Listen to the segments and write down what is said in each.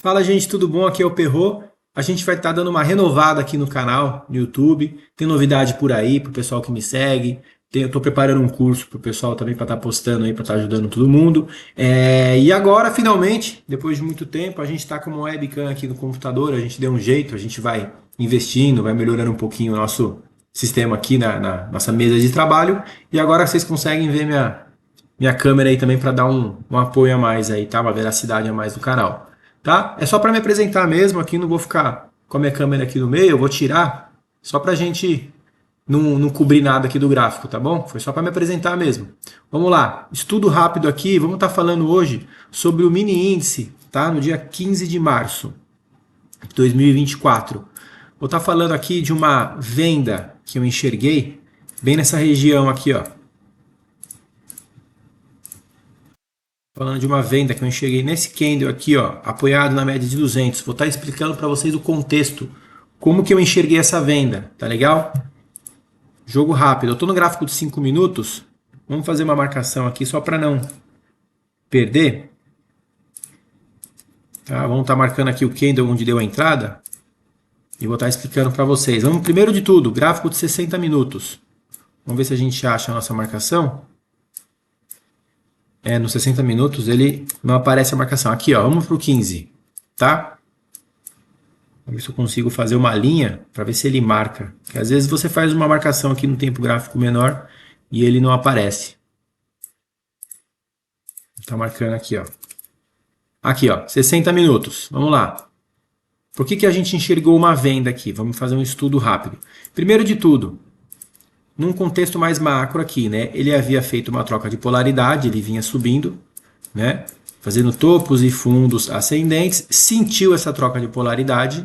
Fala, gente, tudo bom? Aqui é o Perro. A gente vai estar dando uma renovada aqui no canal, no YouTube. Tem novidade por aí pro pessoal que me segue. Eu tô preparando um curso pro pessoal também para estar postando aí, para estar ajudando todo mundo. E agora, finalmente, depois de muito tempo, a gente está com uma webcam aqui no computador. A gente deu um jeito, a gente vai investindo, vai melhorando um pouquinho o nosso sistema aqui na nossa mesa de trabalho. E agora vocês conseguem ver minha câmera aí também para dar um apoio a mais aí, tá? Uma veracidade a mais no canal. Tá? É só para me apresentar mesmo, aqui não vou ficar com a minha câmera aqui no meio, eu vou tirar só para a gente não cobrir nada aqui do gráfico, tá bom? Foi só para me apresentar mesmo. Vamos lá, estudo rápido aqui, vamos estar falando hoje sobre o mini índice, tá? No dia 15 de março de 2024. Vou estar falando aqui de uma venda que eu enxerguei bem nessa região aqui, ó. Falando de uma venda que eu enxerguei nesse candle aqui, ó, apoiado na média de 200. Vou estar explicando para vocês o contexto, como que eu enxerguei essa venda, tá legal? Jogo rápido. Eu estou no gráfico de 5 minutos. Vamos fazer uma marcação aqui só para não perder. Tá? Vamos estar marcando aqui o candle onde deu a entrada. E vou estar explicando para vocês. Vamos primeiro de tudo, gráfico de 60 minutos. Vamos ver se a gente acha a nossa marcação. Nos 60 minutos ele não aparece a marcação. Aqui, ó, vamos para o 15, tá? Vamos ver se eu consigo fazer uma linha para ver se ele marca. Porque às vezes você faz uma marcação aqui no tempo gráfico menor e ele não aparece. Tá marcando aqui, ó. Aqui, ó, 60 minutos. Vamos lá. Por que a gente enxergou uma venda aqui? Vamos fazer um estudo rápido. Primeiro de tudo, num contexto mais macro aqui, né? Ele havia feito uma troca de polaridade, ele vinha subindo, né? Fazendo topos e fundos ascendentes, sentiu essa troca de polaridade,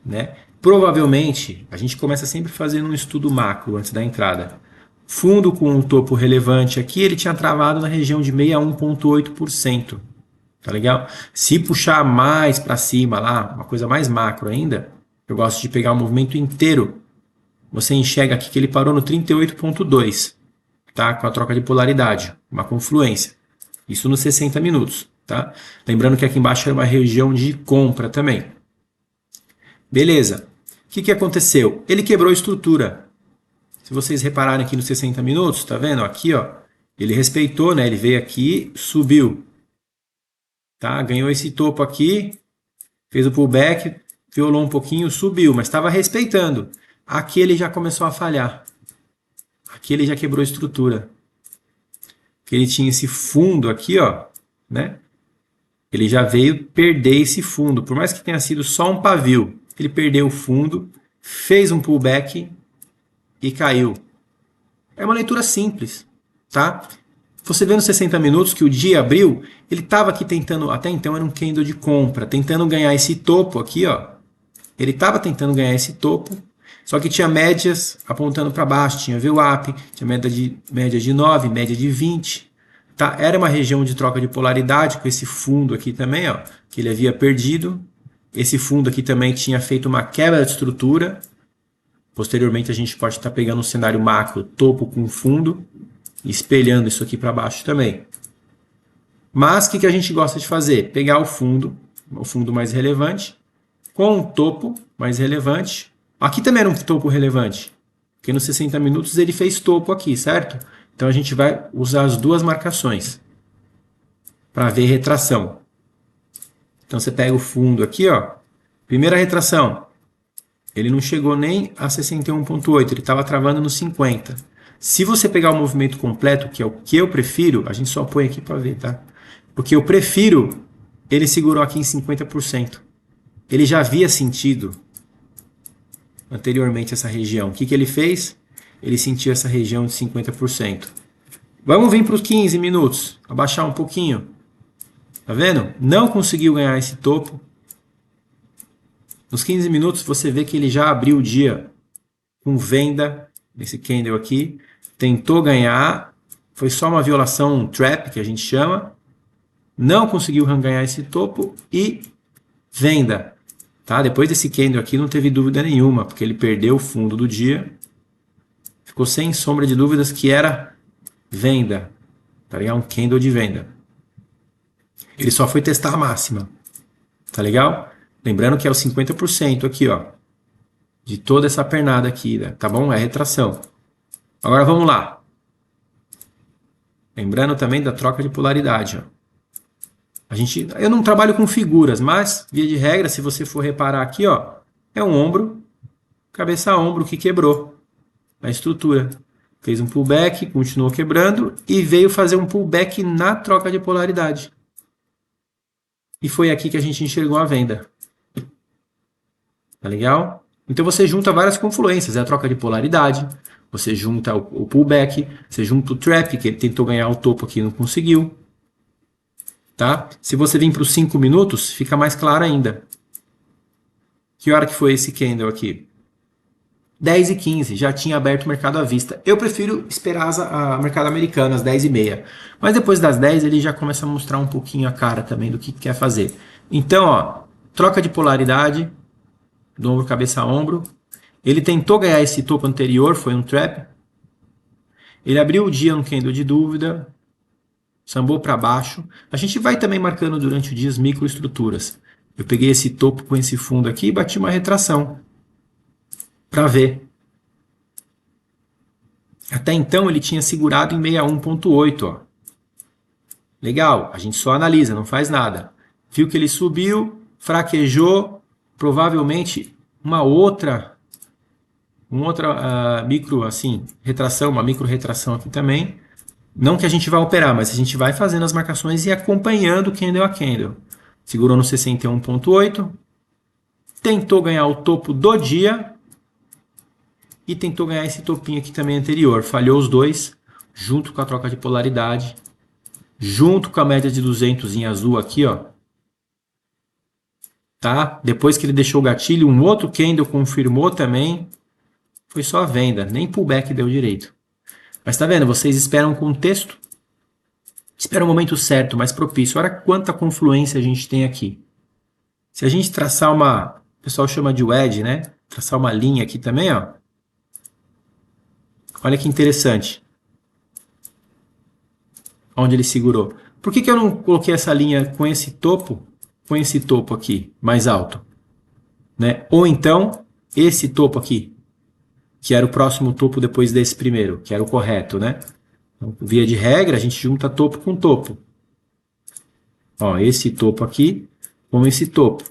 né? Provavelmente, a gente começa sempre fazendo um estudo macro antes da entrada. Fundo com um topo relevante aqui, ele tinha travado na região de 61,8%. Tá legal? Se puxar mais para cima lá, uma coisa mais macro ainda, eu gosto de pegar o movimento inteiro. Você enxerga aqui que ele parou no 38,2, tá? Com a troca de polaridade, uma confluência. Isso nos 60 minutos, tá? Lembrando que aqui embaixo era uma região de compra também. Beleza. O que aconteceu? Ele quebrou a estrutura. Se vocês repararem aqui nos 60 minutos, tá vendo? Aqui, ó, ele respeitou, né? Ele veio aqui, subiu. Tá? Ganhou esse topo aqui, fez o pullback, violou um pouquinho, subiu, mas estava respeitando. Aqui ele já começou a falhar. Aqui ele já quebrou a estrutura. Porque ele tinha esse fundo aqui, ó, né? Ele já veio perder esse fundo. Por mais que tenha sido só um pavio, ele perdeu o fundo, fez um pullback e caiu. É uma leitura simples, tá? Você vê nos 60 minutos que o dia abriu, ele estava aqui tentando, até então era um candle de compra, tentando ganhar esse topo aqui, ó. Ele estava tentando ganhar esse topo, só que tinha médias apontando para baixo, tinha VWAP, tinha média de 9, média de 20. Tá? Era uma região de troca de polaridade com esse fundo aqui também, ó, que ele havia perdido. Esse fundo aqui também tinha feito uma quebra de estrutura. Posteriormente a gente pode estar pegando um cenário macro, topo com fundo, e espelhando isso aqui para baixo também. Mas o que a gente gosta de fazer? Pegar o fundo mais relevante, com um topo mais relevante. Aqui também era um topo relevante, porque nos 60 minutos ele fez topo aqui, certo? Então a gente vai usar as duas marcações para ver retração. Então você pega o fundo aqui, ó. Primeira retração, ele não chegou nem a 61,8, ele estava travando no 50. Se você pegar o movimento completo, que é o que eu prefiro, a gente só põe aqui para ver, tá? Porque eu prefiro, ele segurou aqui em 50%. Ele já havia sentido anteriormente essa região. O que ele fez? Ele sentiu essa região de 50%. Vamos vir para os 15 minutos, abaixar um pouquinho. Tá vendo? Não conseguiu ganhar esse topo. Nos 15 minutos você vê que ele já abriu o dia com venda nesse candle aqui. Tentou ganhar, foi só uma violação, um trap que a gente chama. Não conseguiu ganhar esse topo e venda. Tá? Depois desse candle aqui não teve dúvida nenhuma, porque ele perdeu o fundo do dia. Ficou sem sombra de dúvidas que era venda. Tá ligado? Um candle de venda. Ele só foi testar a máxima. Tá legal? Lembrando que é o 50% aqui, ó, de toda essa pernada aqui, né? Tá bom? É retração. Agora vamos lá. Lembrando também da troca de polaridade, ó. Eu não trabalho com figuras, mas, via de regra, se você for reparar aqui, ó, é um ombro, cabeça a ombro que quebrou a estrutura. Fez um pullback, continuou quebrando e veio fazer um pullback na troca de polaridade. E foi aqui que a gente enxergou a venda. Tá legal? Então você junta várias confluências, é a troca de polaridade, você junta o pullback, você junta o trap, que ele tentou ganhar o topo aqui e não conseguiu. Tá? Se você vir para os 5 minutos, fica mais claro ainda. Que hora que foi esse candle aqui? 10h15, já tinha aberto o mercado à vista. Eu prefiro esperar a mercado americano, às 10h30. Mas depois das 10 ele já começa a mostrar um pouquinho a cara também do que quer fazer. Então, ó, troca de polaridade, do ombro, cabeça a ombro. Ele tentou ganhar esse topo anterior, foi um trap. Ele abriu o dia no candle de dúvida, sambou para baixo. A gente vai também marcando durante o dia as microestruturas. Eu peguei esse topo com esse fundo aqui e bati uma retração para ver. Até então ele tinha segurado em 61.8, ó. Legal, a gente só analisa, não faz nada. Viu que ele subiu, fraquejou, provavelmente uma outra micro, assim, retração, uma micro retração aqui também. Não que a gente vai operar, mas a gente vai fazendo as marcações e acompanhando candle a candle. Segurou no 61.8, tentou ganhar o topo do dia e tentou ganhar esse topinho aqui também anterior. Falhou os dois, junto com a troca de polaridade, junto com a média de 200 em azul aqui, ó. Tá? Depois que ele deixou o gatilho, um outro candle confirmou também. Foi só a venda, nem pullback deu direito. Mas tá vendo? Vocês esperam um contexto, esperam o momento certo, mais propício. Olha quanta confluência a gente tem aqui. Se a gente traçar uma, o pessoal chama de wedge, né? Traçar uma linha aqui também, ó. Olha que interessante. Onde ele segurou. Por que eu não coloquei essa linha com esse topo aqui, mais alto? Né? Ou então, esse topo aqui, que era o próximo topo depois desse primeiro, que era o correto, né? Então, via de regra, a gente junta topo com topo. Ó, esse topo aqui com esse topo.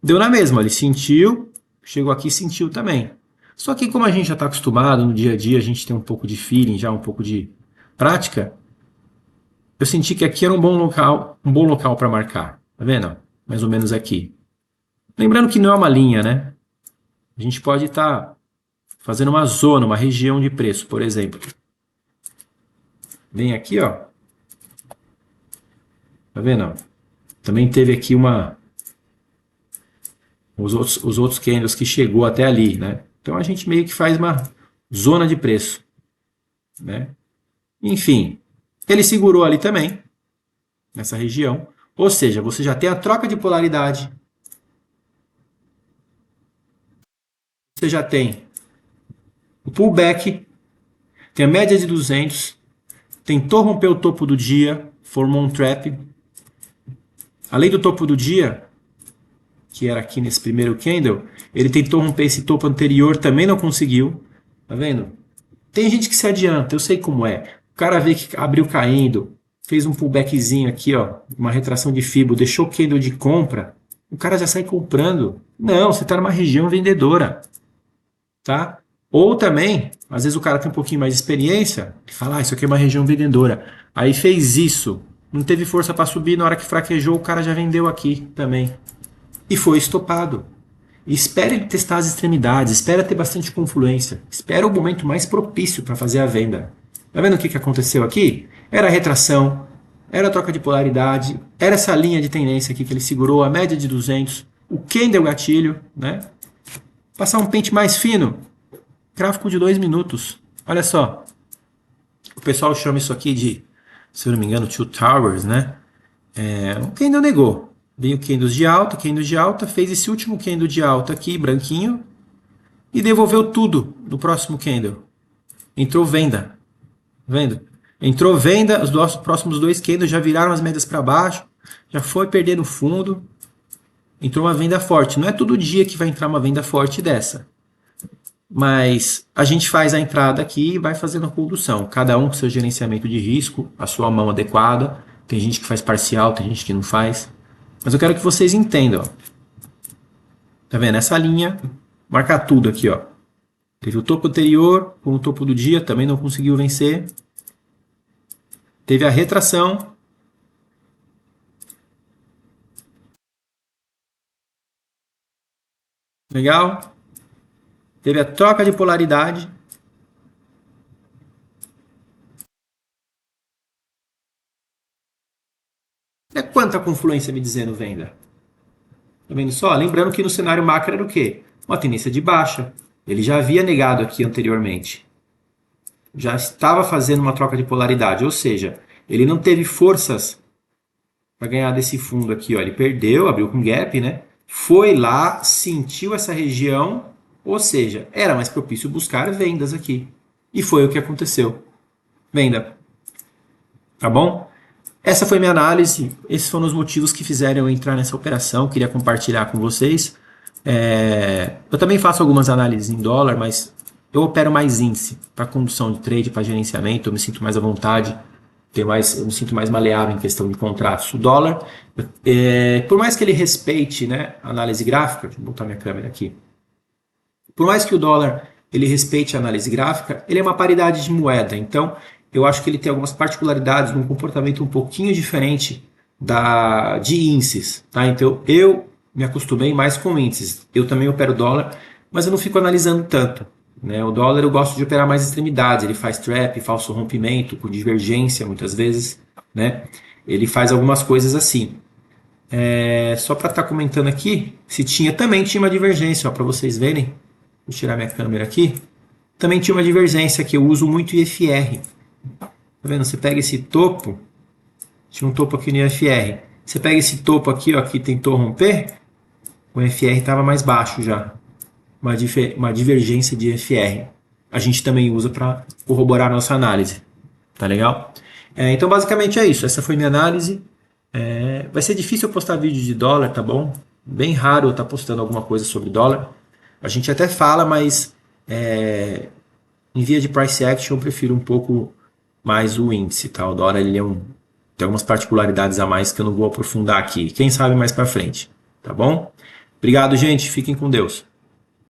Deu na mesma, ele sentiu, chegou aqui e sentiu também. Só que como a gente já está acostumado no dia a dia, a gente tem um pouco de feeling, já um pouco de prática, eu senti que aqui era um bom local para marcar. Tá vendo? Mais ou menos aqui. Lembrando que não é uma linha, né? A gente pode estar fazendo uma zona, uma região de preço, por exemplo. Vem aqui, ó. Tá vendo? Também teve aqui os outros candles que chegou até ali, né? Então a gente meio que faz uma zona de preço, né? Enfim, ele segurou ali também, nessa região. Ou seja, você já tem a troca de polaridade. Você já tem o pullback, tem a média de 200, tentou romper o topo do dia, formou um trap. Além do topo do dia, que era aqui nesse primeiro candle, ele tentou romper esse topo anterior, também não conseguiu. Tá vendo? Tem gente que se adianta, eu sei como é. O cara vê que abriu caindo, fez um pullbackzinho aqui, ó, uma retração de Fibo, deixou o candle de compra, o cara já sai comprando. Não, você está numa região vendedora. Tá? Ou também, às vezes o cara tem um pouquinho mais de experiência, e fala, isso aqui é uma região vendedora. Aí fez isso, não teve força para subir, na hora que fraquejou, o cara já vendeu aqui também. E foi estopado. E espere ele testar as extremidades, espera ter bastante confluência, espera o momento mais propício para fazer a venda. Tá vendo o que aconteceu aqui? Era a retração, era a troca de polaridade, era essa linha de tendência aqui que ele segurou, a média de 200, o candle gatilho, né? Passar um pente mais fino, gráfico de 2 minutos. Olha só, o pessoal chama isso aqui de, se eu não me engano, Two Towers, né? O candle negou. Veio candles de alta, fez esse último candle de alta aqui, branquinho, e devolveu tudo no próximo candle. Entrou venda. Vendo? Entrou venda, os próximos 2 candles já viraram as médias para baixo, já foi perdendo fundo. entrou uma venda forte. Não é todo dia que vai entrar uma venda forte dessa. Mas a gente faz a entrada aqui e vai fazendo a condução. Cada um com seu gerenciamento de risco, a sua mão adequada. Tem gente que faz parcial, tem gente que não faz. Mas eu quero que vocês entendam. Tá vendo? Essa linha, marcar tudo aqui, ó. Teve o topo anterior, com o topo do dia, também não conseguiu vencer. Teve a retração. Legal? Teve a troca de polaridade. É quanta confluência me dizendo venda? Tá vendo só? Lembrando que no cenário macro era o quê? Uma tendência de baixa. Ele já havia negado aqui anteriormente. Já estava fazendo uma troca de polaridade, ou seja, ele não teve forças para ganhar desse fundo aqui. Ó. Ele perdeu, abriu com gap, né? Foi lá, sentiu essa região, ou seja, era mais propício buscar vendas aqui. E foi o que aconteceu. Venda. Tá bom? Essa foi minha análise. Esses foram os motivos que fizeram eu entrar nessa operação. Queria compartilhar com vocês. Eu também faço algumas análises em dólar, mas eu opero mais índice para condução de trade, para gerenciamento. Eu me sinto mais à vontade, eu me sinto mais maleável em questão de contratos. O dólar, por mais que ele respeite, né, a análise gráfica, deixa eu botar minha câmera aqui. Por mais que o dólar ele respeite a análise gráfica, ele é uma paridade de moeda. Então, eu acho que ele tem algumas particularidades, um comportamento um pouquinho diferente de índices. Tá? Então, eu me acostumei mais com índices. Eu também opero dólar, mas eu não fico analisando tanto. Né? O dólar eu gosto de operar mais extremidades. Ele faz trap, falso rompimento, com divergência muitas vezes. Né? Ele faz algumas coisas assim. Só para estar comentando aqui, se também tinha uma divergência, para vocês verem. Vou tirar minha câmera aqui. Também tinha uma divergência que eu uso muito IFR. Tá vendo? Você pega esse topo, tinha um topo aqui no IFR. Você pega esse topo aqui, ó, que tentou romper, o IFR estava mais baixo já. Uma divergência de IFR. A gente também usa para corroborar a nossa análise. Tá legal? Então, basicamente é isso. Essa foi minha análise. Vai ser difícil eu postar vídeo de dólar, tá bom? Bem raro eu estar postando alguma coisa sobre dólar. A gente até fala, mas em via de price action eu prefiro um pouco mais o índice, tá? O dólar ele tem algumas particularidades a mais que eu não vou aprofundar aqui. Quem sabe mais para frente, tá bom? Obrigado, gente. Fiquem com Deus.